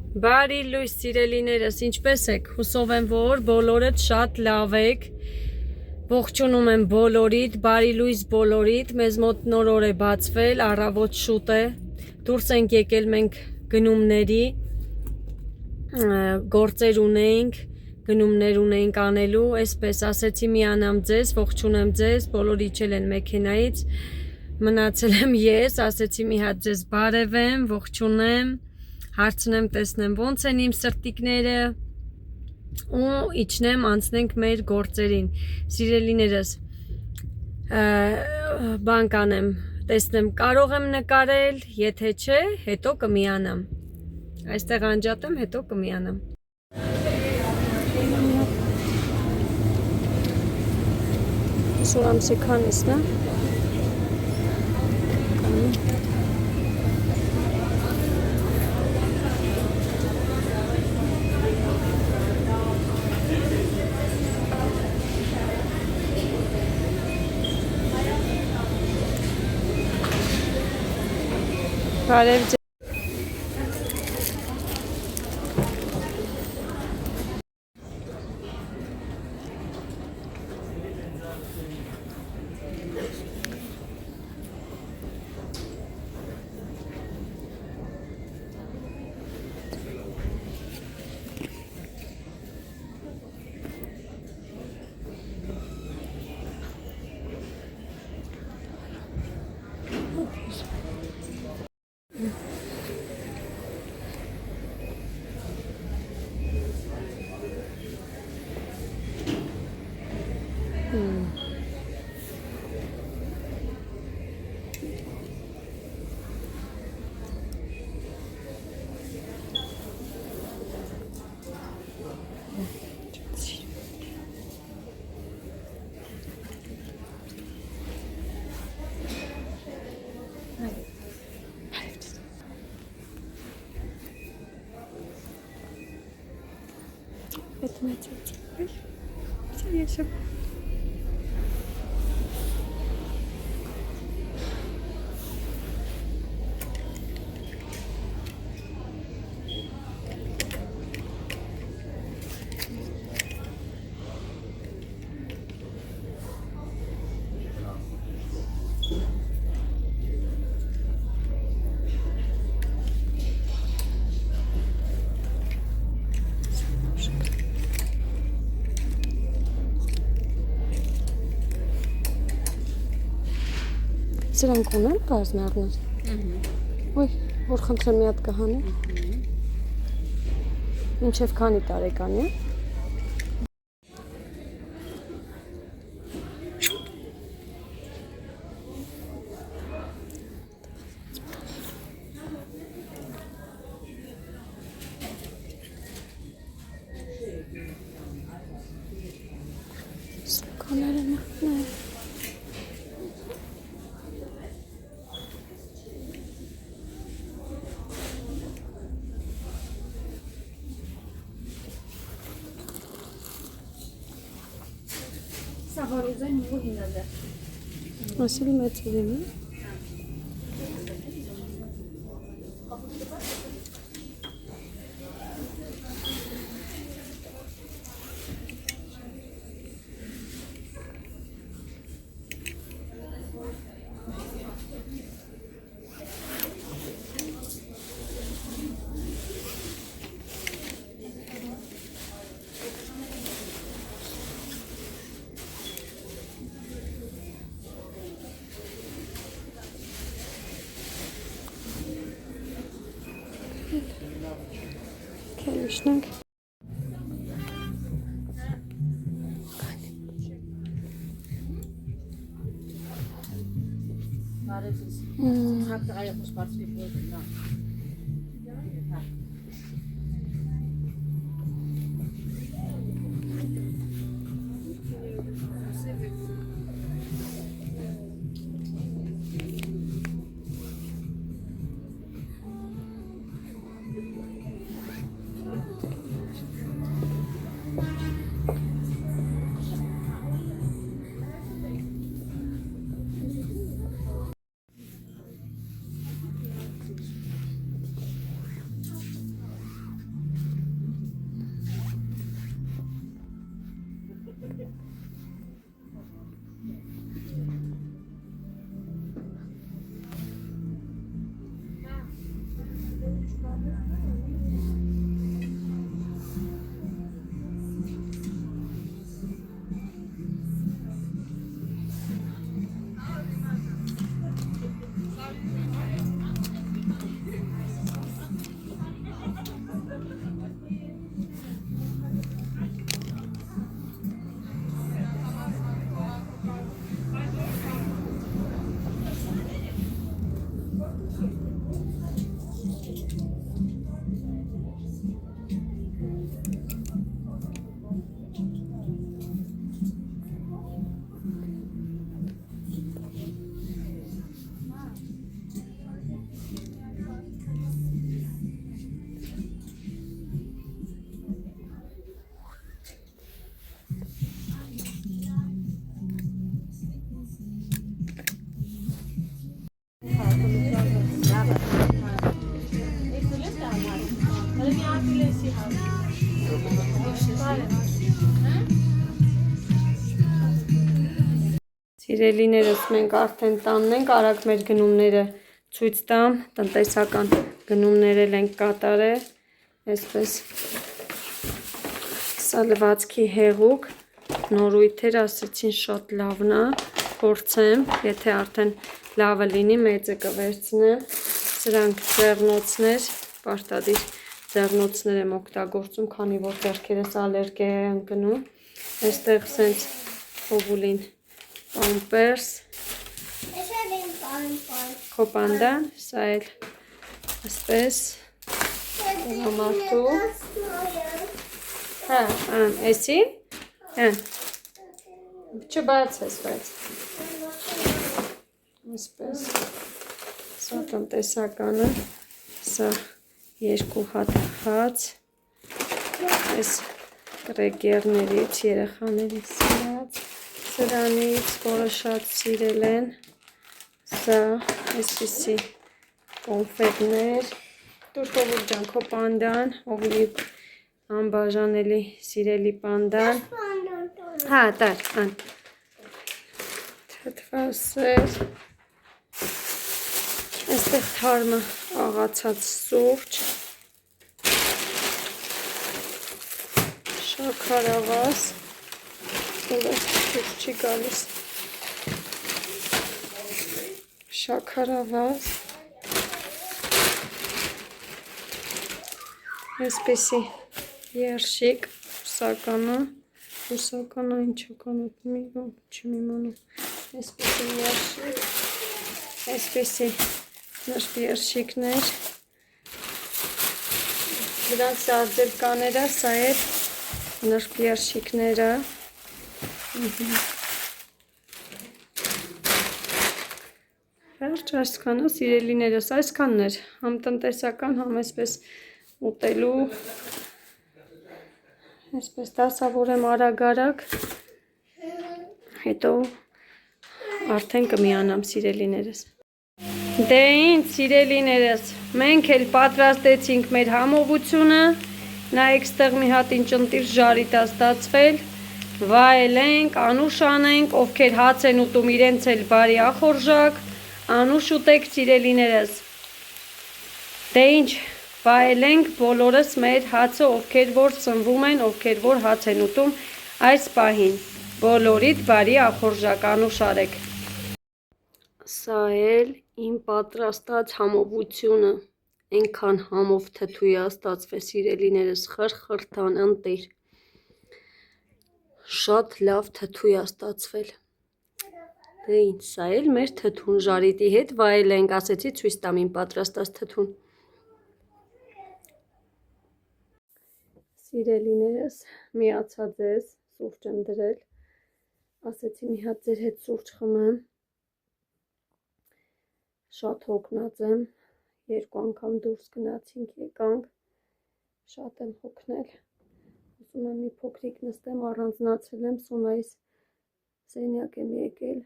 Բարի լույս սիրելիներս, ինչպես եք, հուսով եմ, որ բոլորդ շատ լավ եք, ողջունում եմ բոլորիդ, բարի լույս բոլորիդ, մեզ մոտ նոր օր է բացվել, առավոտ շուտ է, դուրս ենք եկել մենք գնումների, գործեր ունեինք, գնումներ ունեինք անելու, այսպես ասեցի միանամ ձեզ, ողջունեմ ձեզ, բոլոր իջել են մեքենայից, մնացել եմ ես, ասեցի մի հատ ձեզ բարևեմ, ողջունեմ, հարցնեմ, տեսնեմ ոնց են իմ սրտիկները ու իջնեմ անցնենք մեր գործերին, սիրելիներս, բան կանեմ, տեսնեմ կարող եմ նկարել, եթե չէ, հետո կմիանամ, այստեղ անջատեմ, հետո կմիանամ։ Սուրամսի քանիսն է։ Բարև ձեզ։ Это на тебе. Все. Սրանք ունեն բազմերնոց։ Ոյ, որ խնդրեմ մի հատ կհանի։ Մինչև քանի տարեկան է։ Սկաները մտնե։ Ասիլի մեծ ուղին է։ Քելիշնենք։ Սիրելիներս, մենք արդեն տանն ենք, արագ մեր գնումները ցույց տամ, տնտեսական գնումներ ենք կատարել, այսպես սա լվացքի հեղուկ, նորույթեր ասեցին շատ լավն է, փորձեմ, եթե արդեն լավը լինի, մեծը կվերցնեմ, սրանք ձեռնոցներ, պարտադիր ձեռնոցներ եմ օգտագործում, քանի որ ձեռքերս ալերգիա է ընկնում, այստեղ սենց հովուլին պամպերս, կոպանդան, սա էլ ասպես մարդու, հա, էսի, չբացես, բայց, ասպես, սա տնտեսականը, սա երկու հատ հաց, այս կրեկերներից, երեխաներից սիրած, սրանից, որը շատ սիրել են, սա այսպիսի կոնֆետներ, դուր հովուր ջան, քո պանդան, հովուրի անբաժանելի սիրելի պանդան, հա, տար, ան, թթվասեր, այստեղ թարմը աղացած սուրճ, շաքարավազ, սուրճ չի գալիս, շաքարավազ, այսպեսի երշիկ, հուսականը ինչա կանոտ չեմ իմանում, այսպեսի երշիկ, այսպեսի նշտ երշիկներ, դրանց սարձել կաներա, սա էր նշտ երշիկները, վերջ այսքանը սիրելիներս, այսքանն էր, համ տնտեսական, համ այսպես ուտելու, այսպես դասավորեմ արագ, հետո արդեն կմիանամ սիրելիներս։ Դե ինչ սիրելիներս, մենք էլ պատրաստեցինք մեր համովությունը, նայեք ստեղ մի հատ ինչ ընտիր ժարիտ է ստացվել, վայելենք, անուշ անենք, ովքեր հաց են ուտում իրենց էլ բարի ախորժակ, անուշ ուտեք սիրելիներս, դե ինչ վայելենք բոլորս մեր հացը, ովքեր որ սնվում են, ովքեր որ հաց են ուտում այս պահին, բոլորիդ բարի ախորժակ, անուշ արեք։ Սա էլ իմ պատրաստած համովությունը, այնքան համով թթույա ստացվել սիրելիներս, խրխրթան ընտիր, շատ լավ թթույա ստացվել, դե ինչ, սա էլ մեր թթուն ժարիտի հետ վայելենք, ասեցի ցույց տամ իմ պատրաստած թթուն։ Սիրելիներս, միացա ձեզ, սուրճ եմ դրել, ասեցի մի հատ ձեր հետ սուրճ խմեմ, շատ հոգնած եմ, երկու անգամ դուրս գնացինք եկանք, շատ եմ հոգնել, ուզում եմ մի փոքրիկ նստեմ, առանձնացել եմ, Սոնայիս սենյակ եմ եկել,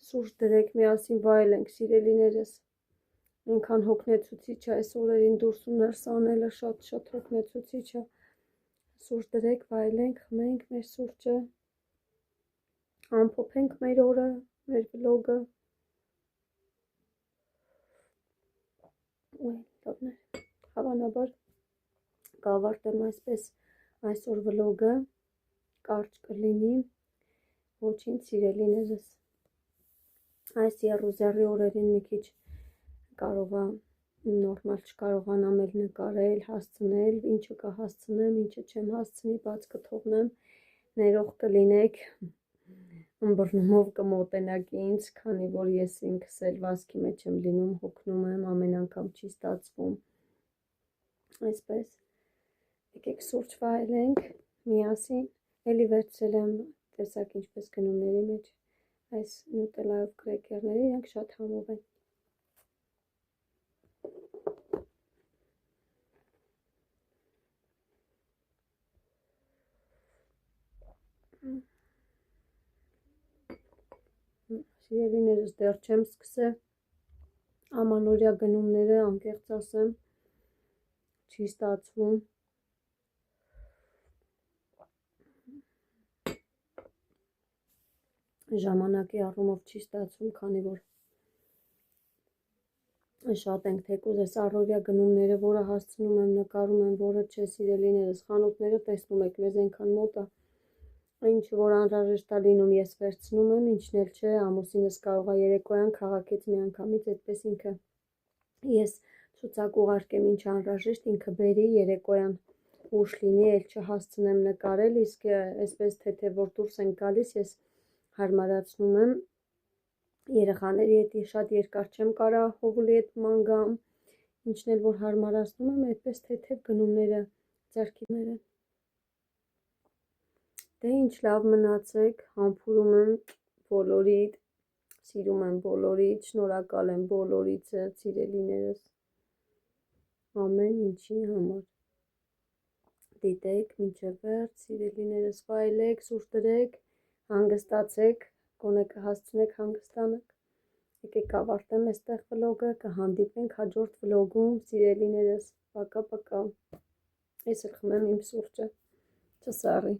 սուրճ դրեք միասին վայելենք սիրելիներս, այնքան հոգնեցուցիչ է, այս օրերին դուրս ու ներս անելը շատ հոգնեցուցիչ է, սուրճ դրեք, վայելենք, խմենք մեր սուրճը, ամփոփենք մեր օրը, մեր վլոգը, հավանաբար կավարտեմ այսպես այսօր վլոգը, կարճ կլինի, ոչինչ սիրելիներս, այս եռուզեռի օրերին մի քիչ կարող է նորմալ չկարողանամ էլ նկարել, հասցնել, ինչը կհասցնեմ, ինչը չեմ հասցնի, բաց կթողնեմ, ներող կլինեք, ըմբռնումով կմոտենաք ինձ, քանի որ ես ինքս էլ վազքի մեջ եմ լինում, հոգնում եմ, ամեն անգամ չի ստացվում, այսպես, եկեք սուրճ վայելենք, միասին, էլի վերցրել եմ, տեսակ ինչպես գնումների մեջ, այս նուտելայով կրեկերները, իրանք շատ համով են, սիրելիներս դեռ չեմ սկսել, ամանորյա գնումները անկեղծ ասեմ, չի ստացվում։ Ժամանակի առումով չի ստացվում, քանի որ շատ ենք թեկուզ այս առօրյա գնումները, որը հասցնում եմ, նկարում եմ, որը չէ, սիրելիներս, խանութները տեսնում եք, մեզ այնքան մոտ է, ինչ որ անհրաժեշտ է լինում, ես վերցնում եմ, ինչն էլ չէ, ամուսինս կարող է երեկոյան քաղաքից միանգամից այդպես ինքը ես ցուցակ ուղարկեմ, ինչ անհրաժեշտ, ինքը բերի երեկոյան ուշ լինի, էլ չհասցնեմ նկարել, իսկ այսպես թե որ դուրս ենք գալիս, ես հարմարացնում եմ երեխաների հետ շատ երկար չեմ կարա հովլի հետ ման գամ, ինչն էլ որ հարմարացնում եմ, այդպես թեթև գնումները ձեռքիներ են։ Դե ինչ լավ մնացեք, համբուրում եմ բոլորիդ, սիրում եմ բոլորիդ, շնորհակալ եմ բոլորիդ սիրելիներս, ամեն ինչի համար։ Դիտեք մինչև վերջ, սիրելիներս, վայելեք, սուրճ դրեք, հանգստացեք, գոնե կհասցնեք հանգստանաք։ Եկեք ավարտեմ այստեղ վլոգը, կհանդիպենք հաջորդ վլոգում, սիրելիներս, պակա, ես էլ խմեմ իմ սուրճը, չսառի։